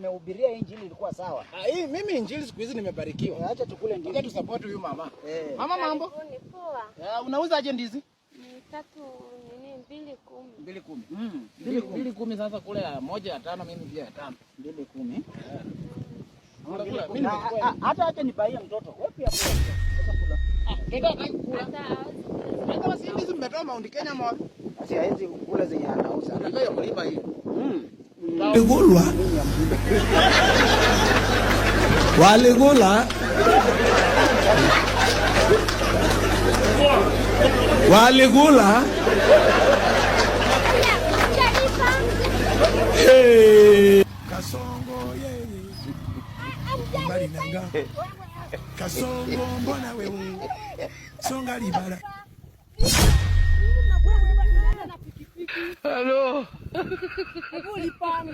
amehubiria injili ilikuwa sawa. Hii mimi injili siku hizi nimebarikiwa. Acha tukule ndizi. Acha tu support huyu mama. Mama mambo? Ni poa. Unauza aje ndizi? 210. 210 sasa kule moja ya 5 mimi pia ya 5. 210. Mimi hata acha nipaie mtoto. Wewe pia kula. Ndio kula. Hata si ndizi mmetoa Mount Kenya mwa. Basi hizi kula zenye anauza. Anataka kulipa hii. Waligula. Waligula. Waligula. Hey. Kasongo yeye. Mbali nanga. Kasongo mbona wewe. Songa libala. Hello. Ulipani.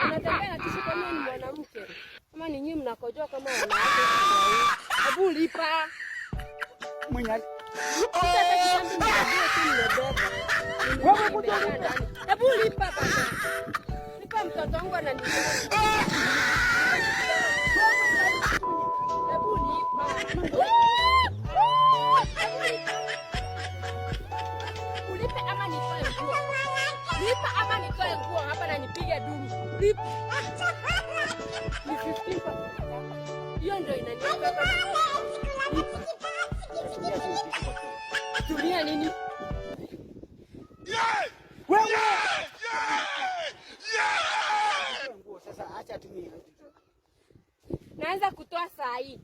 Unatembea na tishu kama ni mwanamke. Kama ni nyinyi mnakojoa kama wanawake. Hebu lipa. Mwenye. Hebu lipa baba. Lipa mtoto wangu ananipa. Hebu lipa. Ulipe ama nitoe nguo. Lipa ama nitoe nguo hapa na nipige duru. Lipa. Ni 15. Hiyo ndio inanipa kama. Tulia nini? Wewe. Nguo sasa acha tumie. Naanza kutoa saa hii.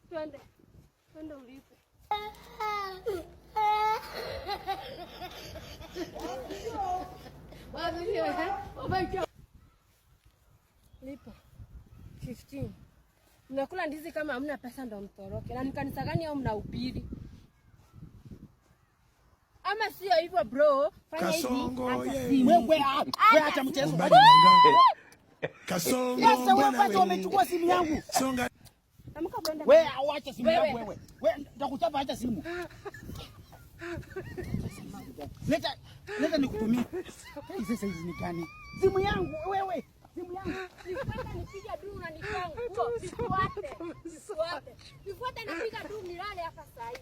Twende. Twende ulipe. Lipa 15. Mnakula ndizi kama hamna pesa ndo mtoroke. Na mkanisa gani au mnahubiri? Ama sio hivyo bro? Fanya hivi. Wewe acha mchezo. Kasongo. Sasa wewe kwanza umechukua simu yangu. Songa. Wewe acha simu yangu wewe. Wewe nitakuchapa acha simu. Leta nikutumie. Sasa hizi ni gani? Simu yangu wewe. Simu yangu. Nifuate nipiga duru na nikangu. Nifuate. Nifuate nipiga duru nilale hapa saa hii.